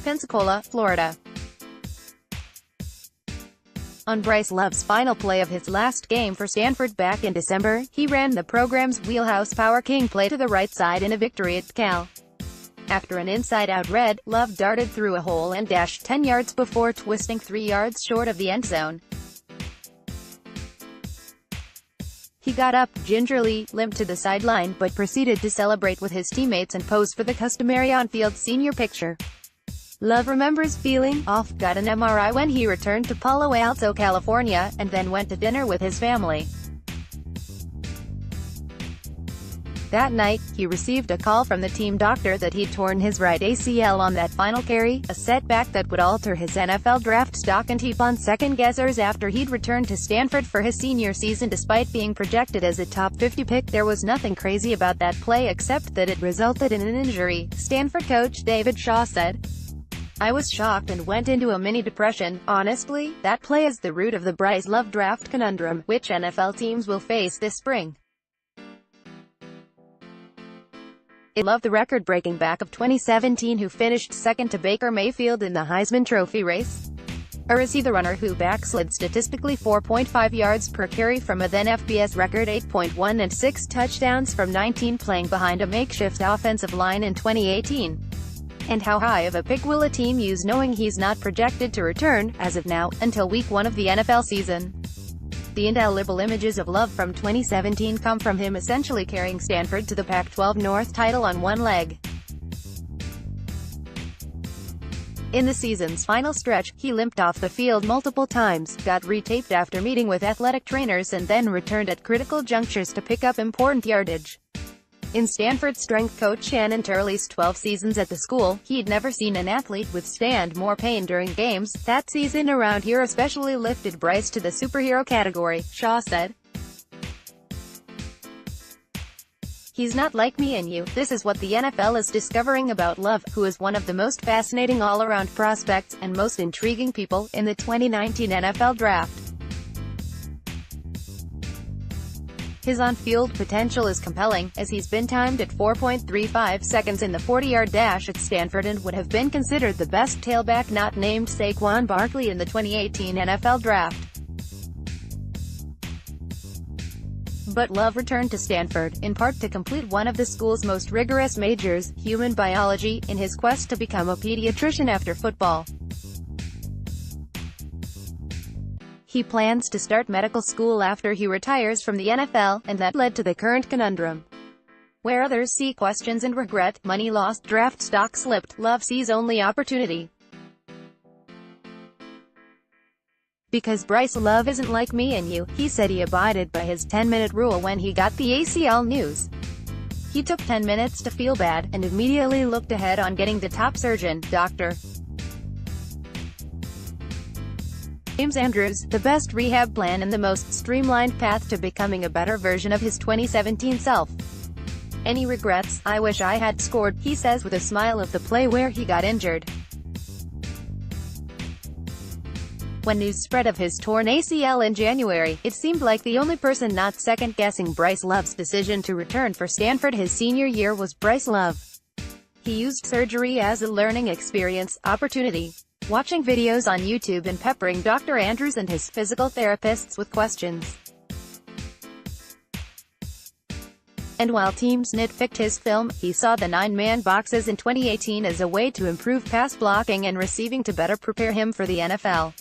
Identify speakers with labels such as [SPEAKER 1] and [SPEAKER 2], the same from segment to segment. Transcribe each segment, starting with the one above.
[SPEAKER 1] Pensacola, Florida. On Bryce Love's final play of his last game for Stanford back in December, he ran the program's wheelhouse power king play to the right side in a victory at Cal. After an inside-out read, Love darted through a hole and dashed 10 yards before twisting 3 yards short of the end zone. He got up, gingerly, limped to the sideline, but proceeded to celebrate with his teammates and pose for the customary on-field senior picture. Love remembers feeling off, got an MRI when he returned to Palo Alto, California, and then went to dinner with his family. That night, he received a call from the team doctor that he'd torn his right ACL on that final carry, a setback that would alter his NFL draft stock and heap on second-guessers after he'd returned to Stanford for his senior season. Despite being projected as a top 50 pick, there was nothing crazy about that play except that it resulted in an injury, Stanford coach David Shaw said. I was shocked and went into a mini-depression. Honestly, that play is the root of the Bryce Love draft conundrum, which NFL teams will face this spring. Love, the record-breaking back of 2017 who finished second to Baker Mayfield in the Heisman Trophy race? Or is he the runner who backslid statistically 4.5 yards per carry from a then FBS record 8.1 and 6 touchdowns from 19 playing behind a makeshift offensive line in 2018? And how high of a pick will a team use knowing he's not projected to return, as of now, until week 1 of the NFL season? The indelible images of Love from 2017 come from him essentially carrying Stanford to the Pac-12 North title on one leg. In the season's final stretch, he limped off the field multiple times, got retaped after meeting with athletic trainers and then returned at critical junctures to pick up important yardage. In Stanford strength coach Shannon Turley's 12 seasons at the school, he'd never seen an athlete withstand more pain during games. That season around here especially lifted Bryce to the superhero category, Shaw said. He's not like me and you. This is what the NFL is discovering about Love, who is one of the most fascinating all-around prospects, and most intriguing people, in the 2019 NFL Draft. His on-field potential is compelling, as he's been timed at 4.35 seconds in the 40-yard dash at Stanford and would have been considered the best tailback not named Saquon Barkley in the 2018 NFL Draft. But Love returned to Stanford, in part to complete one of the school's most rigorous majors, human biology, in his quest to become a pediatrician after football. He plans to start medical school after he retires from the NFL, and that led to the current conundrum. Where others see questions and regret, money lost, draft stock slipped, Love sees only opportunity. Because Bryce Love isn't like me and you, he said he abided by his 10-minute rule when he got the ACL news. He took 10 minutes to feel bad, and immediately looked ahead on getting to top surgeon, Dr. James Andrews, the best rehab plan and the most streamlined path to becoming a better version of his 2017 self. Any regrets? I wish I had scored, he says with a smile of the play where he got injured. When news spread of his torn ACL in January, it seemed like the only person not second-guessing Bryce Love's decision to return for Stanford his senior year was Bryce Love. He used surgery as a learning experience, opportunity. Watching videos on YouTube and peppering Dr. Andrews and his physical therapists with questions. And while teams nitpicked his film, he saw the 9-man boxes in 2018 as a way to improve pass blocking and receiving to better prepare him for the NFL.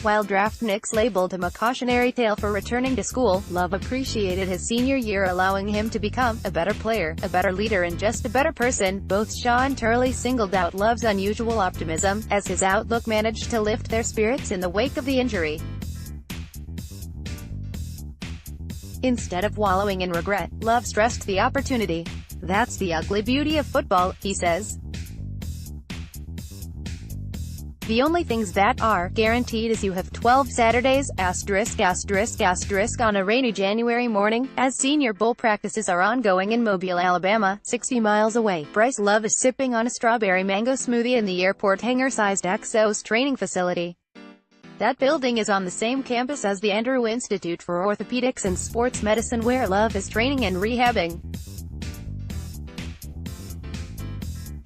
[SPEAKER 1] While draftniks labeled him a cautionary tale for returning to school, Love appreciated his senior year allowing him to become a better player, a better leader and just a better person. Both Shaw and Turley singled out Love's unusual optimism, as his outlook managed to lift their spirits in the wake of the injury. Instead of wallowing in regret, Love stressed the opportunity. That's the ugly beauty of football, he says. The only things that are guaranteed is you have 12 Saturdays, on a rainy January morning, as Senior Bowl practices are ongoing in Mobile, Alabama, 60 miles away. Bryce Love is sipping on a strawberry mango smoothie in the airport hangar-sized Exos training facility. That building is on the same campus as the Andrew Institute for Orthopedics and Sports Medicine where Love is training and rehabbing.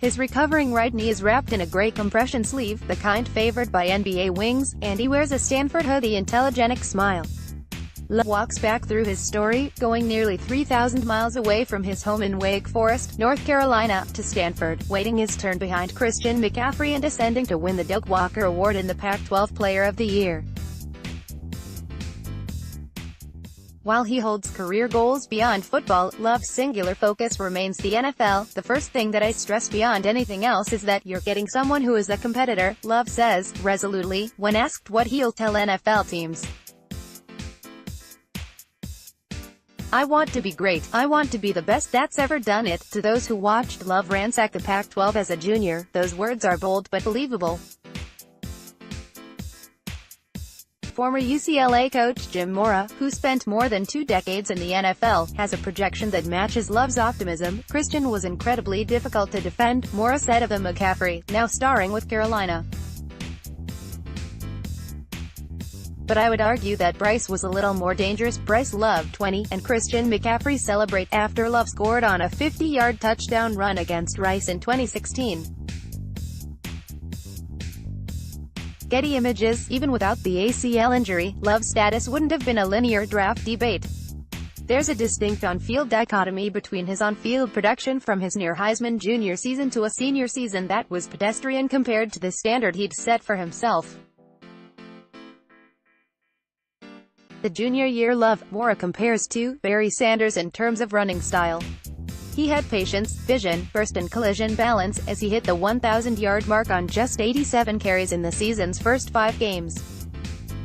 [SPEAKER 1] His recovering right knee is wrapped in a gray compression sleeve, the kind favored by NBA wings, and he wears a Stanford hoodie and telegenic smile. Love walks back through his story, going nearly 3,000 miles away from his home in Wake Forest, North Carolina, to Stanford, waiting his turn behind Christian McCaffrey and ascending to win the Doak Walker Award in the Pac-12 Player of the Year. While he holds career goals beyond football, Love's singular focus remains the NFL. "The first thing that I stress beyond anything else is that you're getting someone who is a competitor," Love says, resolutely, when asked what he'll tell NFL teams. "I want to be great. I want to be the best that's ever done it." To those who watched Love ransack the Pac-12 as a junior, those words are bold but believable. Former UCLA coach Jim Mora, who spent more than 2 decades in the NFL, has a projection that matches Love's optimism. "Christian was incredibly difficult to defend," Mora said of the McCaffrey, now starring with Carolina. "But I would argue that Bryce was a little more dangerous." Bryce Love, 20, and Christian McCaffrey celebrate after Love scored on a 50-yard touchdown run against Rice in 2016. Getty Images. Even without the ACL injury, Love's status wouldn't have been a linear draft debate. There's a distinct on-field dichotomy between his on-field production from his near-Heisman junior season to a senior season that was pedestrian compared to the standard he'd set for himself. The junior year Love, Mora compares to Barry Sanders in terms of running style. He had patience, vision, burst and collision balance, as he hit the 1,000-yard mark on just 87 carries in the season's first 5 games.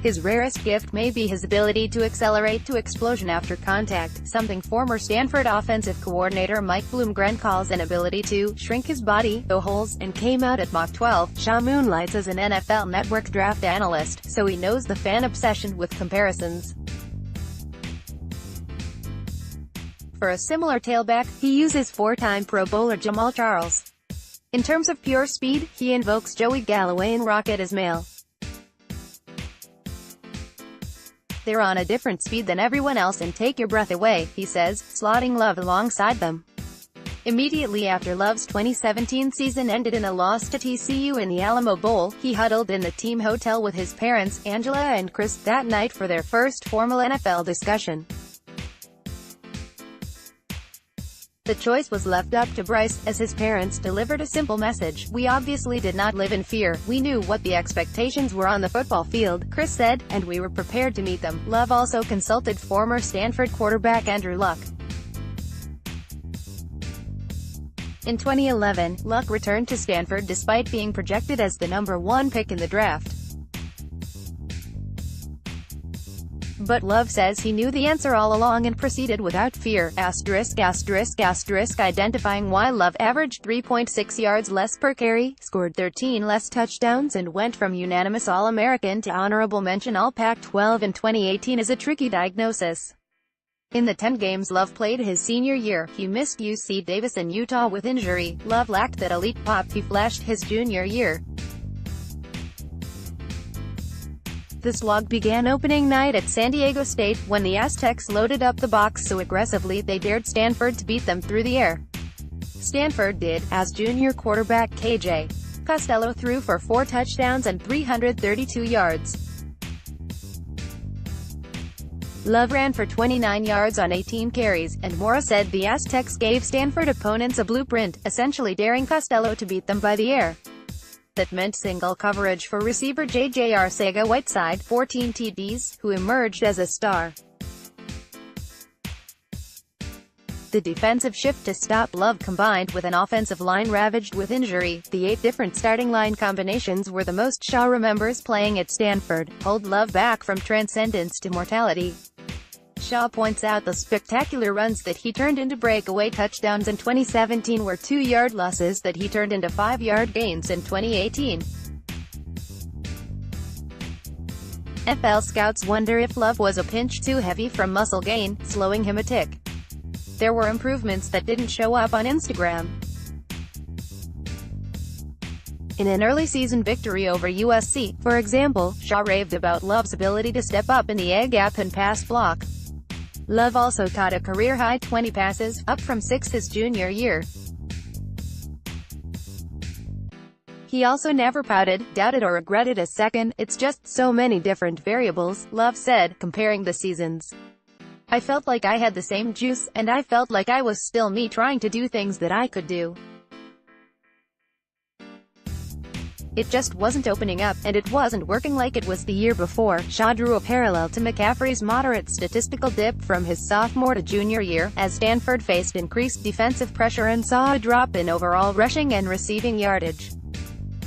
[SPEAKER 1] His rarest gift may be his ability to accelerate to explosion after contact, something former Stanford offensive coordinator Mike Bloomgren calls an ability to shrink his body, go holes, and came out at Mach 12. Shaw moonlights as an NFL Network draft analyst, so he knows the fan obsession with comparisons. For a similar tailback, he uses 4-time Pro Bowler Jamal Charles. In terms of pure speed, he invokes Joey Galloway and Rocket Ismail. "They're on a different speed than everyone else and take your breath away," he says, slotting Love alongside them. Immediately after Love's 2017 season ended in a loss to TCU in the Alamo Bowl, he huddled in the team hotel with his parents, Angela and Chris, that night for their first formal NFL discussion. The choice was left up to Bryce, as his parents delivered a simple message: "We obviously did not live in fear. We knew what the expectations were on the football field," Chris said, "and we were prepared to meet them." Love also consulted former Stanford quarterback Andrew Luck. In 2011, Luck returned to Stanford despite being projected as the #1 pick in the draft. But Love says he knew the answer all along and proceeded without fear. Identifying why Love averaged 3.6 yards less per carry, scored 13 less touchdowns and went from unanimous All-American to honorable mention All-Pac-12 in 2018 is a tricky diagnosis. In the 10 games Love played his senior year, he missed UC Davis and Utah with injury. Love lacked that elite pop he flashed his junior year. The slog began opening night at San Diego State, when the Aztecs loaded up the box so aggressively they dared Stanford to beat them through the air. Stanford did, as junior quarterback KJ Costello threw for 4 touchdowns and 332 yards. Love ran for 29 yards on 18 carries, and Mora said the Aztecs gave Stanford opponents a blueprint, essentially daring Costello to beat them by the air. That meant single coverage for receiver J.J. Arcega-Whiteside, 14 TDs, who emerged as a star. The defensive shift to stop Love combined with an offensive line ravaged with injury, the 8 different starting line combinations were the most Shaw remembers playing at Stanford, pulled Love back from transcendence to mortality. Shaw points out the spectacular runs that he turned into breakaway touchdowns in 2017 were 2-yard losses that he turned into 5-yard gains in 2018. NFL scouts wonder if Love was a pinch too heavy from muscle gain, slowing him a tick. There were improvements that didn't show up on Instagram. In an early season victory over USC, for example, Shaw raved about Love's ability to step up in the A-gap and pass block. Love also caught a career-high 20 passes, up from 6 his junior year. He also never pouted, doubted or regretted a second. It's just so many different variables, Love said, comparing the seasons. I felt like I had the same juice, and I felt like I was still me trying to do things that I could do. It just wasn't opening up, and it wasn't working like it was the year before. Shaw drew a parallel to McCaffrey's moderate statistical dip from his sophomore to junior year, as Stanford faced increased defensive pressure and saw a drop in overall rushing and receiving yardage.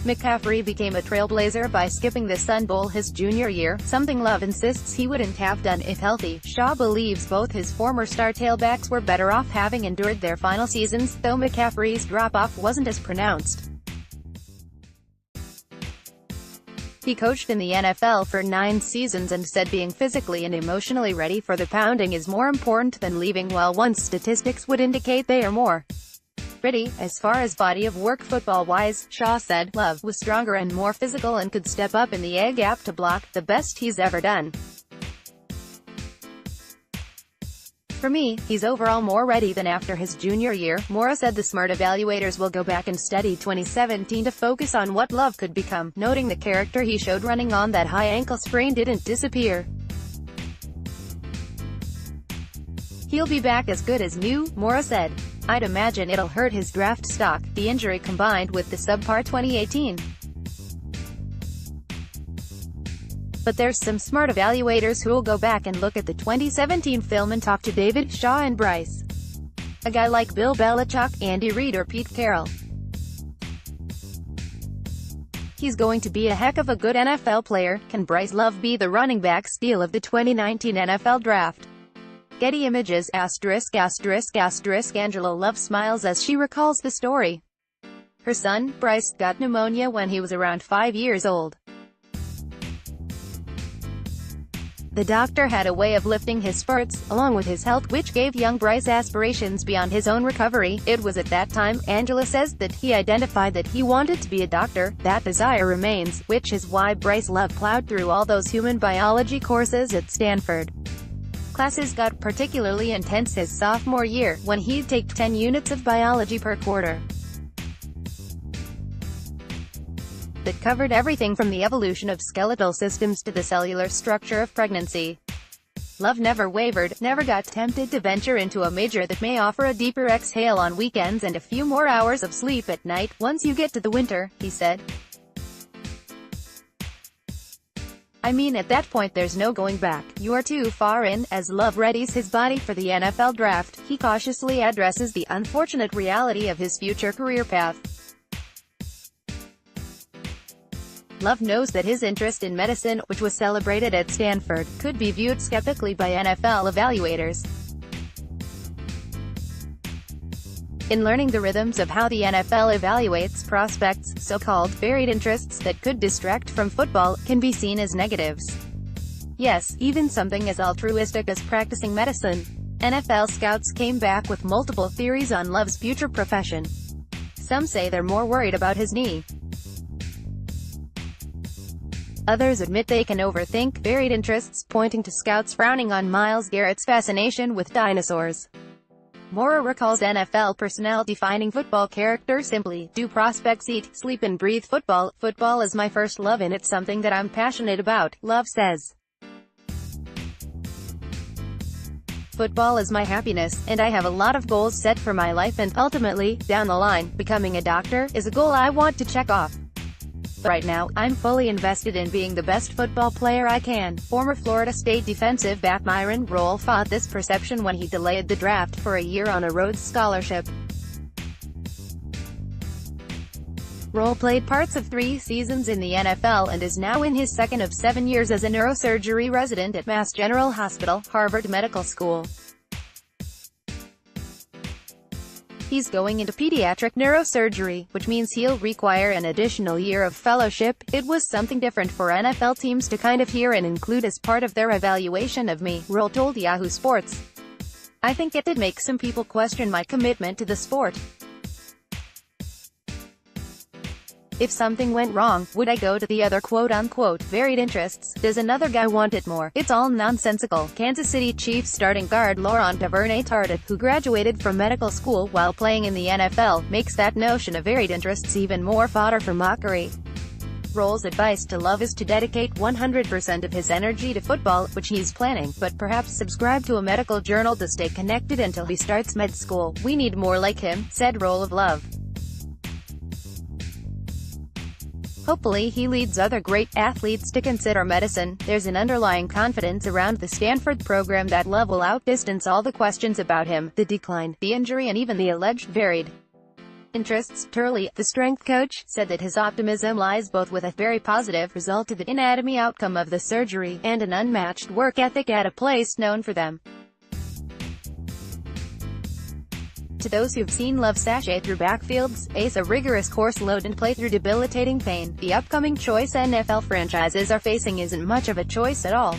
[SPEAKER 1] McCaffrey became a trailblazer by skipping the Sun Bowl his junior year, something Love insists he wouldn't have done if healthy. Shaw believes both his former star tailbacks were better off having endured their final seasons, though McCaffrey's drop-off wasn't as pronounced. He coached in the NFL for 9 seasons and said being physically and emotionally ready for the pounding is more important than leaving well once statistics would indicate they are more ready. As far as body of work football-wise, Shaw said, Love was stronger and more physical and could step up in the A gap to block, the best he's ever done. For me, he's overall more ready than after his junior year. Mora said the smart evaluators will go back and study 2017 to focus on what Love could become, noting the character he showed running on that high ankle sprain didn't disappear. He'll be back as good as new, Mora said. I'd imagine it'll hurt his draft stock, the injury combined with the subpar 2018. But there's some smart evaluators who'll go back and look at the 2017 film and talk to David, Shaw and Bryce. A guy like Bill Belichick, Andy Reid or Pete Carroll. He's going to be a heck of a good NFL player. Can Bryce Love be the running back steal of the 2019 NFL Draft? Getty Images, ******. Angela Love smiles as she recalls the story. Her son, Bryce, got pneumonia when he was around 5 years old. The doctor had a way of lifting his spurts, along with his health, which gave young Bryce aspirations beyond his own recovery. It was at that time, Angela says, that he identified that he wanted to be a doctor. That desire remains, which is why Bryce Love plowed through all those human biology courses at Stanford. Classes got particularly intense his sophomore year, when he'd take 10 units of biology per quarter. That covered everything from the evolution of skeletal systems to the cellular structure of pregnancy. Love never wavered, never got tempted to venture into a major that may offer a deeper exhale on weekends and a few more hours of sleep at night. Once you get to the winter, he said. I mean, at that point there's no going back. You are too far in. As Love readies his body for the NFL Draft, he cautiously addresses the unfortunate reality of his future career path. Love knows that his interest in medicine, which was celebrated at Stanford, could be viewed skeptically by NFL evaluators. In learning the rhythms of how the NFL evaluates prospects, so-called varied interests that could distract from football can be seen as negatives. Yes, even something as altruistic as practicing medicine. NFL scouts came back with multiple theories on Love's future profession. Some say they're more worried about his knee. Others admit they can overthink varied interests, pointing to scouts frowning on Myles Garrett's fascination with dinosaurs. Mora recalls NFL personnel defining football character simply, do prospects eat, sleep and breathe football? Football is my first love and it's something that I'm passionate about, Love says. Football is my happiness, and I have a lot of goals set for my life and, ultimately, down the line, becoming a doctor is a goal I want to check off. Right now, I'm fully invested in being the best football player I can. Former Florida State defensive back Myron Rolle fought this perception when he delayed the draft for a year on a Rhodes Scholarship. Rolle played parts of 3 seasons in the NFL and is now in his second of 7 years as a neurosurgery resident at Mass General Hospital, Harvard Medical School. He's going into pediatric neurosurgery, which means he'll require an additional year of fellowship. It was something different for NFL teams to kind of hear and include as part of their evaluation of me, Rolle told Yahoo Sports. I think it did make some people question my commitment to the sport. If something went wrong, would I go to the other quote-unquote varied interests? Does another guy want it more? It's all nonsensical. Kansas City Chiefs starting guard Laurent Duvernay-Tardif, who graduated from medical school while playing in the NFL, makes that notion of varied interests even more fodder for mockery. Roll's advice to Love is to dedicate 100% of his energy to football, which he's planning, but perhaps subscribe to a medical journal to stay connected until he starts med school. We need more like him, said Roll of Love. Hopefully he leads other great athletes to consider medicine. There's an underlying confidence around the Stanford program that Love will outdistance all the questions about him, the decline, the injury and even the alleged varied interests. Turley, the strength coach, said that his optimism lies both with a very positive result of the anatomy outcome of the surgery, and an unmatched work ethic at a place known for them. To those who've seen Love sashay through backfields, ace a rigorous course load and play through debilitating pain, the upcoming choice NFL franchises are facing isn't much of a choice at all.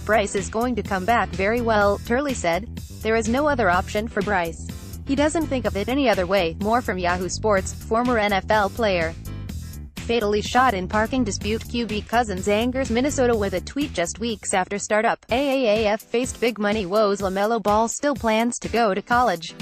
[SPEAKER 1] Bryce is going to come back very well, Turley said. There is no other option for Bryce. He doesn't think of it any other way. More from Yahoo Sports. Former NFL player fatally shot in parking dispute. QB Cousins angers Minnesota with a tweet just weeks after startup. AAAF faced big money woes. LaMelo Ball still plans to go to college.